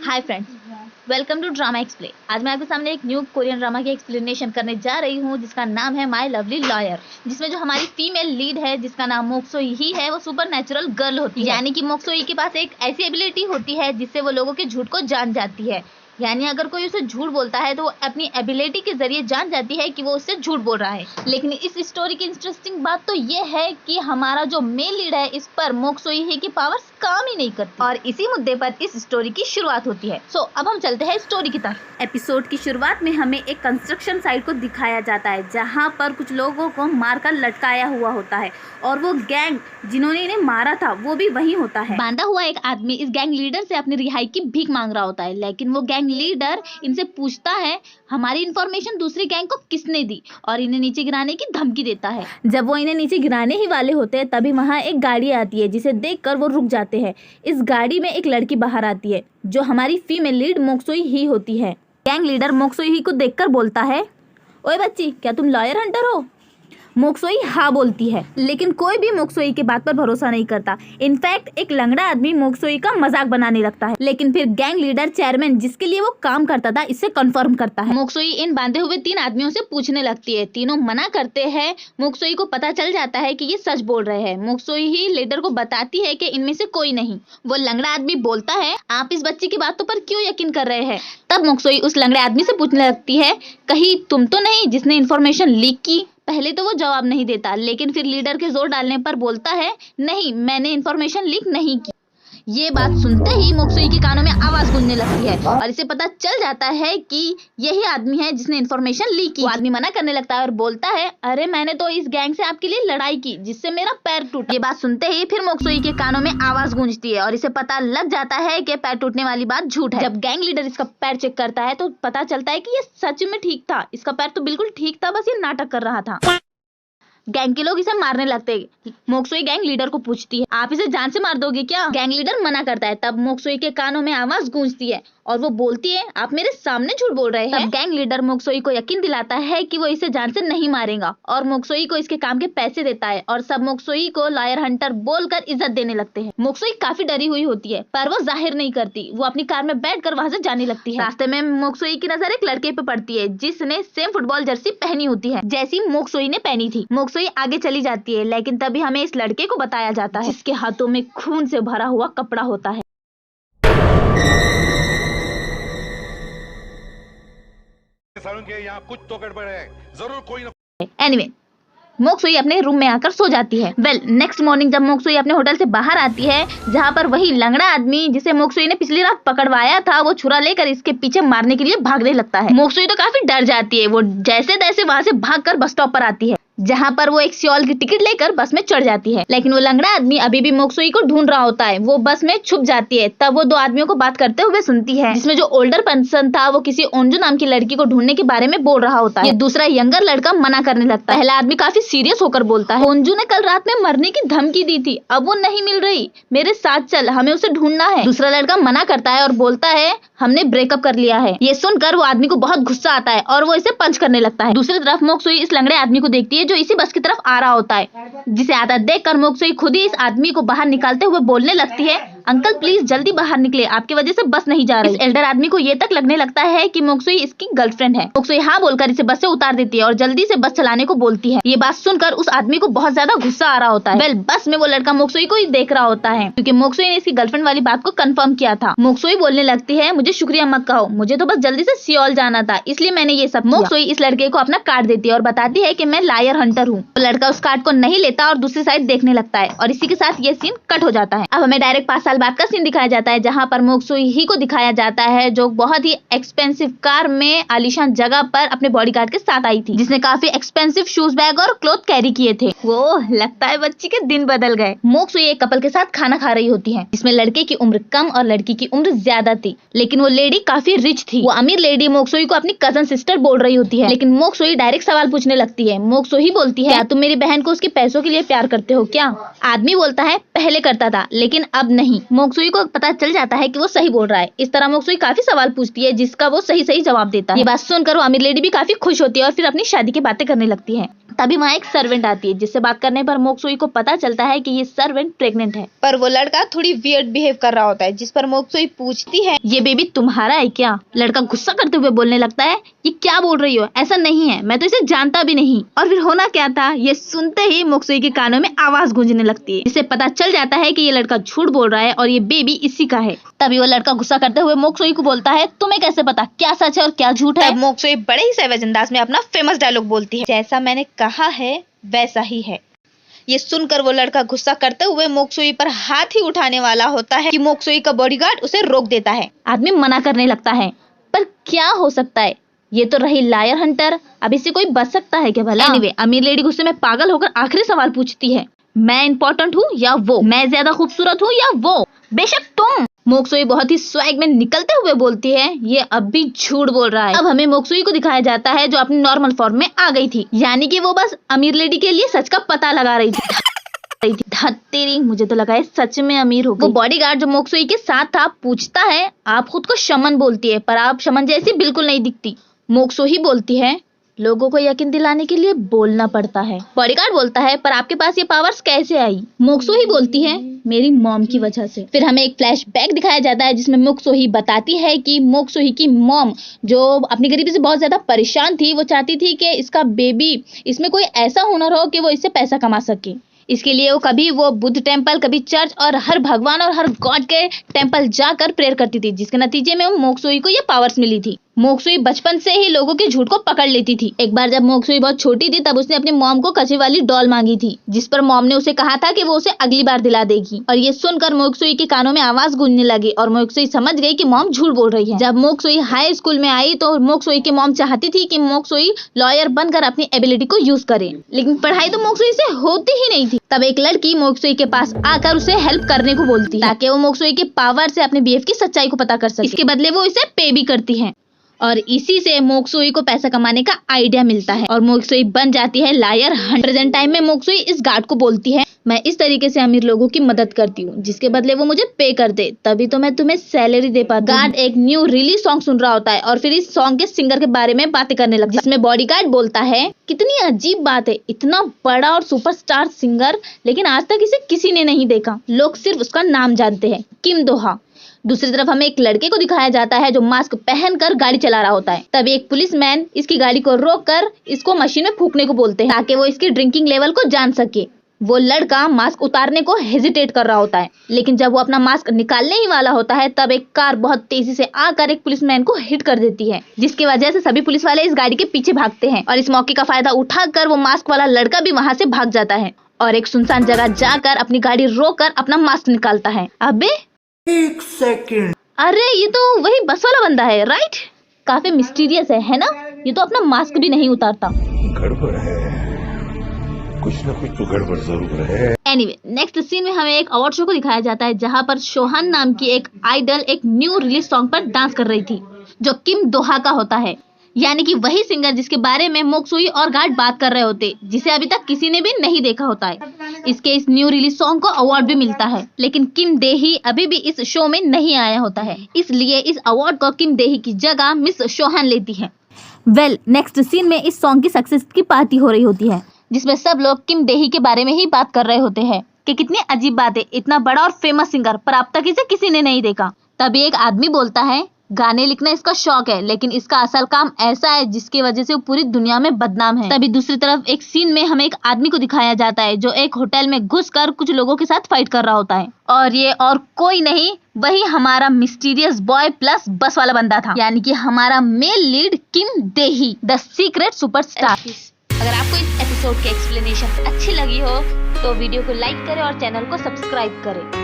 Hi friends, welcome to drama explain. आज मैं आपके सामने एक न्यू कोरियन ड्रामा की एक्सप्लेनेशन करने जा रही हूँ जिसका नाम है माय लवली लॉयर। जिसमें जो हमारी फीमेल लीड है जिसका नाम मोक सो ही है, वो सुपर नेचुरल गर्ल होती है। यानी कि मोक सो ही के पास एक ऐसी एबिलिटी होती है जिससे वो लोगों के झूठ को जान जाती है। यानी अगर कोई उसे झूठ बोलता है तो वो अपनी एबिलिटी के जरिए जान जाती है कि वो उससे झूठ बोल रहा है। लेकिन इस स्टोरी की इंटरेस्टिंग बात तो ये है कि हमारा जो मेल लीड है इस पर मोक सो ही की पावर्स काम ही नहीं करती और इसी मुद्दे पर इस स्टोरी की शुरुआत होती है। सो अब हम चलते हैं स्टोरी की तरफ। एपिसोड की शुरुआत में हमें एक कंस्ट्रक्शन साइट को दिखाया जाता है जहाँ पर कुछ लोगों को मारकर लटकाया हुआ होता है और वो गैंग जिन्होंने इन्हें मारा था वो भी वही होता है। बांधा हुआ एक आदमी इस गैंग लीडर से अपनी रिहाई की भीख मांग रहा होता है, लेकिन वो गैंग लीडर इनसे पूछता है हमारी इन्फॉर्मेशन दूसरी गैंग को किसने दी और इन्हें नीचे गिराने की धमकी देता है। जब वो इन्हें नीचे गिराने ही वाले होते हैं तभी वहाँ एक गाड़ी आती है जिसे देखकर वो रुक जाते हैं। इस गाड़ी में एक लड़की बाहर आती है जो हमारी फीमेल लीड मोक सो ही होती है। गैंग लीडर मोक सो ही को देखकर बोलता है, ओए बच्ची, क्या तुम लॉयर हंटर हो? मोक सो ही हाँ बोलती है, लेकिन कोई भी मोक सो ही के बात पर भरोसा नहीं करता। इनफैक्ट एक लंगड़ा आदमी मोक सो ही का मजाक बनाने लगता है, लेकिन फिर गैंग लीडर चेयरमैन जिसके लिए वो काम करता था इससे कंफर्म करता है। मोक सो ही इन बांधे हुए 3 आदमियों से पूछने लगती है। तीनों मना करते हैं। मोक सो ही को पता चल जाता है कि ये सच बोल रहे हैं। मोक सो ही लीडर को बताती है कि इनमें से कोई नहीं। वो लंगड़ा आदमी बोलता है, आप इस बच्ची की बातों पर क्यों यकीन कर रहे हैं? तब मोक सो ही उस लंगड़े आदमी से पूछने लगती है, कहीं तुम तो नहीं जिसने इन्फॉर्मेशन लीक की? पहले तो वो जवाब नहीं देता, लेकिन फिर लीडर के जोर डालने पर बोलता है, नहीं, मैंने इन्फॉर्मेशन लीक नहीं की। ये बात सुनते ही मोक सो ही के कानों में आवाज गूंजने लगती है और इसे पता चल जाता है कि यही आदमी है जिसने इन्फॉर्मेशन लीक की। वो आदमी मना करने लगता है और बोलता है, अरे मैंने तो इस गैंग से आपके लिए लड़ाई की जिससे मेरा पैर टूटा। ये बात सुनते ही फिर मोक सो ही के कानों में आवाज गूंजती है और इसे पता लग जाता है कि पैर टूटने वाली बात झूठ है। जब गैंग लीडर इसका पैर चेक करता है तो पता चलता है कि ये सच में ठीक था। इसका पैर तो बिल्कुल ठीक था, बस ये नाटक कर रहा था। गैंग के लोग इसे मारने लगते हैं। मोक सो ही गैंग लीडर को पूछती है, आप इसे जान से मार दोगे क्या? गैंग लीडर मना करता है। तब मोक सो ही के कानों में आवाज गूंजती है और वो बोलती है, आप मेरे सामने झूठ बोल रहे हैं। तब गैंग लीडर मोक सो ही को यकीन दिलाता है कि वो इसे जान से नहीं मारेगा और मोक सो ही को इसके काम के पैसे देता है और सब मोक सो ही को लॉयर हंटर बोलकर इज्जत देने लगते हैं। मोक सो ही काफी डरी हुई होती है पर वो जाहिर नहीं करती। वो अपनी कार में बैठकर वहां से जाने लगती है। रास्ते में मोक सो ही की नजर एक लड़के पे पड़ती है जिसने सेम फुटबॉल जर्सी पहनी होती है जैसी मोक सो ही ने पहनी थी। मोक सो ही आगे चली जाती है, लेकिन तभी हमें इस लड़के को बताया जाता है जिसके हाथों में खून से भरा हुआ कपड़ा होता है। के यहाँ कुछ तो गड़बड़ है, जरूर कोई ना। एनीवे, मोक सो ही अपने रूम में आकर सो जाती है। नेक्स्ट मॉर्निंग जब मोक सो ही अपने होटल से बाहर आती है जहाँ पर वही लंगड़ा आदमी जिसे मोक सो ही ने पिछली रात पकड़वाया था वो छुरा लेकर इसके पीछे मारने के लिए भागने लगता है। मोक सो ही तो काफी डर जाती है। वो जैसे तैसे वहाँ से भागकर बस स्टॉप पर आती है जहाँ पर वो एक सियोल की टिकट लेकर बस में चढ़ जाती है, लेकिन वो लंगड़ा आदमी अभी भी मोक सो ही को ढूंढ रहा होता है। वो बस में छुप जाती है। तब वो 2 आदमियों को बात करते हुए सुनती है जिसमें जो ओल्डर पर्सन था वो किसी ओंजू नाम की लड़की को ढूंढने के बारे में बोल रहा होता है। ये दूसरा यंगर लड़का मना करने लगता है। पहला आदमी काफी सीरियस होकर बोलता है, ओंजू ने कल रात में मरने की धमकी दी थी, अब वो नहीं मिल रही, मेरे साथ चल, हमें उसे ढूंढना है। दूसरा लड़का मना करता है और बोलता है, हमने ब्रेकअप कर लिया है। ये सुनकर वो आदमी को बहुत गुस्सा आता है और वो इसे पंच करने लगता है। दूसरी तरफ मोक सो ही इस लंगड़े आदमी को देखती है जो इसी बस की तरफ आ रहा होता है। जिसे आता देखकर मोक सो ही खुद ही इस आदमी को बाहर निकालते हुए बोलने लगती है, अंकल प्लीज जल्दी बाहर निकले, आपकी वजह से बस नहीं जा रही। इस एल्डर आदमी को ये तक लगने लगता है कि मोक सो ही इसकी गर्लफ्रेंड है। मोक सो ही हाँ बोलकर इसे बस से उतार देती है और जल्दी से बस चलाने को बोलती है। ये बात सुनकर उस आदमी को बहुत ज्यादा गुस्सा आ रहा होता है। बस में वो लड़का मोक सो ही को ही देख रहा होता है क्योंकि मोक सो ही ने इसकी गर्लफ्रेंड वाली बात को कंफर्म किया था। मोक सो ही बोलने लगती है, मुझे शुक्रिया मत कहो, मुझे तो बस जल्दी से सियोल जाना था इसलिए मैंने ये सब। मोक सो ही इस लड़के को अपना कार्ड देती है और बताती है कि मैं लायर हंटर हूँ। तो लड़का उस कार्ड को नहीं लेता और दूसरी साइड देखने लगता है और इसी के साथ ये सीन कट हो जाता है। अब हमें डायरेक्ट 5 साल बाद का सीन दिखाया जाता है जहाँ पर मोक सो ही को दिखाया जाता है जो बहुत ही एक्सपेंसिव कार में आलीशान जगह पर अपने बॉडीगार्ड के साथ आई थी जिसने काफी एक्सपेंसिव शूज बैग और क्लॉथ कैरी किए थे। वो लगता है बच्ची के दिन बदल गए। मोक सो ही एक कपल के साथ खाना खा रही होती है जिसमें लड़के की उम्र कम और लड़की की उम्र ज्यादा थी, लेकिन वो लेडी काफी रिच थी। वो अमीर लेडी मोक सो ही को अपनी कजन सिस्टर बोल रही होती है, लेकिन मोक सो ही डायरेक्ट सवाल पूछने लगती है। मोक सो ही बोलती है, क्या तुम मेरी बहन को उसके पैसों के लिए प्यार करते हो क्या? आदमी बोलता है, पहले करता था लेकिन अब नहीं। मोक सो ही को पता चल जाता है कि वो सही बोल रहा है। इस तरह मोक सो ही काफी सवाल पूछती है जिसका वो सही सही जवाब देता है। ये बात सुनकर वो अमीर लेडी भी काफी खुश होती है और फिर अपनी शादी की बातें करने लगती है। तभी वहाँ एक सर्वेंट आती है, जिससे बात करने पर मोक्सुई को पता चलता है कि ये सर्वेंट प्रेग्नेंट है। पर वो लड़का थोड़ी वियर्ड बिहेव कर रहा होता है, जिस पर मोक्सुई पूछती है, ये बेबी तुम्हारा है क्या? लड़का गुस्सा करते हुए बोलने लगता है, ये क्या बोल रही हो, ऐसा नहीं है, मैं तो इसे जानता भी नहीं। और फिर होना क्या था, ये सुनते ही मोक्सुई के कानों में आवाज गूंजने लगती है, जिससे पता चल जाता है कि ये लड़का झूठ बोल रहा है और ये बेबी इसी का है। तभी वो लड़का गुस्सा करते हुए मोक्सुई को बोलता है, तुम्हें कैसे पता क्या सच है और क्या झूठ है? मोक्सुई बड़े ही सैवेज अंदाज में अपना फेमस डायलॉग बोलती है, जैसा मैंने कहा है वैसा ही है। ये सुनकर वो लड़का गुस्सा करते हुए मोक्सुई पर हाथ ही उठाने वाला होता है कि मोक्सुई का बॉडीगार्ड उसे रोक देता है। आदमी मना करने लगता है, पर क्या हो सकता है, ये तो रही लायर हंटर, अब इससे कोई बच सकता है क्या भला? एनीवे, अमीर लेडी गुस्से में पागल होकर आखिरी सवाल पूछती है, मैं इम्पोर्टेंट हूँ या वो? मैं ज्यादा खूबसूरत हूँ या वो? बेशक तुम। मोक्सुई बहुत ही स्वैग में निकलते हुए बोलती है, ये अब भी झूठ बोल रहा है। अब हमें मोक्सुई को दिखाया जाता है जो अपनी नॉर्मल फॉर्म में आ गई थी, यानी कि वो बस अमीर लेडी के लिए सच का पता लगा रही थी। तेरी, मुझे तो लगा है सच में अमीर हो गई। वो बॉडीगार्ड जो मोक्सुई के साथ था पूछता है, आप खुद को शमन बोलती है, पर आप शमन जैसी बिल्कुल नहीं दिखती। मोक्सुई बोलती है, लोगों को यकीन दिलाने के लिए बोलना पड़ता है। बॉडीगार्ड बोलता है, पर आपके पास ये पावर्स कैसे आई? मोक्सुई बोलती है, मेरी मॉम की वजह से। फिर हमें एक फ्लैशबैक दिखाया जाता है जिसमें मोक्सुई बताती है कि मोक्सुई की मॉम जो अपनी गरीबी से बहुत ज्यादा परेशान थी, वो चाहती थी कि इसका बेबी, इसमें कोई ऐसा हुनर हो कि वो इससे पैसा कमा सके। इसके लिए वो बुद्ध टेम्पल, कभी चर्च और हर भगवान और हर गॉड के टेम्पल जाकर प्रेयर करती थी, जिसके नतीजे में मोक्सुई को ये पावर्स मिली थी। मोक्सुई बचपन से ही लोगों के झूठ को पकड़ लेती थी। एक बार जब मोक्सुई बहुत छोटी थी तब उसने अपनी मॉम को कच्चे वाली डॉल मांगी थी, जिस पर मॉम ने उसे कहा था कि वो उसे अगली बार दिला देगी। और ये सुनकर मोक्सुई के कानों में आवाज गूंजने लगी और मोक्सुई समझ गई कि मॉम झूठ बोल रही है। जब मोक्सुई हाई स्कूल में आई तो मोक्सुई की मॉम चाहती थी कि मोक्सुई लॉयर बनकर अपनी एबिलिटी को यूज करे, लेकिन पढ़ाई तो मोक्सुई से होती ही नहीं थी। तब एक लड़की मोक्सुई के पास आकर उसे हेल्प करने को बोलती है, ताकि वो मोक्सुई के पावर से अपने बीएफ की सच्चाई को पता कर सके। इसके बदले वो इसे पे भी करती है और इसी से मोक्सुई को पैसा कमाने का आइडिया मिलता है और मोक्सुई बन जाती है लायर हंटर। प्रेजेंट टाइम में मोक्सुई इस गार्ड को बोलती है, मैं इस तरीके से अमीर लोगों की मदद करती हूँ जिसके बदले वो मुझे पे कर दे, तभी तो मैं तुम्हें सैलरी दे पाती हूँ। गार्ड एक न्यू रिलीज सॉन्ग सुन रहा होता है और फिर इस सॉन्ग के सिंगर के बारे में बातें करने लगता है, जिसमें बॉडीगार्ड बोलता है, कितनी अजीब बात है, इतना बड़ा और सुपरस्टार सिंगर, लेकिन आज तक इसे किसी ने नहीं देखा, लोग सिर्फ उसका नाम जानते हैं, किम दोहा। दूसरी तरफ हमें एक लड़के को दिखाया जाता है जो मास्क पहनकर गाड़ी चला रहा होता है। तभी एक पुलिसमैन इसकी गाड़ी को रोककर इसको मशीन में फूंकने को बोलते हैं ताकि वो इसकी ड्रिंकिंग लेवल को जान सके। वो लड़का मास्क उतारने को हेजिटेट कर रहा होता है, लेकिन जब वो अपना मास्क निकालने ही वाला होता है तब एक कार बहुत तेजी से आकर एक पुलिसमैन को हिट कर देती है, जिसकी वजह से सभी पुलिस वाले इस गाड़ी के पीछे भागते हैं और इस मौके का फायदा उठाकर वो मास्क वाला लड़का भी वहाँ से भाग जाता है और एक सुनसान जगह जाकर अपनी गाड़ी रोककर अपना मास्क निकालता है। अबे एक सेकंड, अरे ये तो वही बस वाला बंदा है, राइट? काफी मिस्टीरियस है ना? ये तो अपना मास्क भी नहीं उतारता। गड़बड़ है, कुछ ना कुछ तो गड़बड़ जरूर है। एनीवे, नेक्स्ट सीन में हमें एक अवार्ड शो को दिखाया जाता है जहाँ पर शोहान नाम की एक आइडल एक न्यू रिलीज सॉन्ग पर डांस कर रही थी जो किम दोहा का होता है, यानी कि वही सिंगर जिसके बारे में मोक्सुई और गार्ड बात कर रहे होते, जिसे अभी तक किसी ने भी नहीं देखा होता है। इसके इस न्यू रिलीज सॉन्ग को अवार्ड भी मिलता है, लेकिन किम देही अभी भी इस शो में नहीं आया होता है, इसलिए इस अवार्ड को किम देही की जगह मिस शोहान लेती है। नेक्स्ट सीन में इस सॉन्ग की सक्सेस की पार्टी हो रही होती है, जिसमें सब लोग किम देही के बारे में ही बात कर रहे होते हैं कि कितनी अजीब बात है, इतना बड़ा और फेमस सिंगर पर अब तक इसे किसी ने नहीं देखा। तभी एक आदमी बोलता है, गाने लिखना इसका शौक है, लेकिन इसका असल काम ऐसा है जिसकी वजह से वो पूरी दुनिया में बदनाम है। तभी दूसरी तरफ एक सीन में हमें एक आदमी को दिखाया जाता है जो एक होटल में घुसकर कुछ लोगों के साथ फाइट कर रहा होता है, और ये और कोई नहीं, वही हमारा मिस्टीरियस बॉय प्लस बस वाला बंदा था, यानी कि हमारा मेल लीड किम देही, द सीक्रेट सुपरस्टार। अगर आपको इस एपिसोड की एक्सप्लेनेशन अच्छी लगी हो तो वीडियो को लाइक करें और चैनल को सब्सक्राइब करें।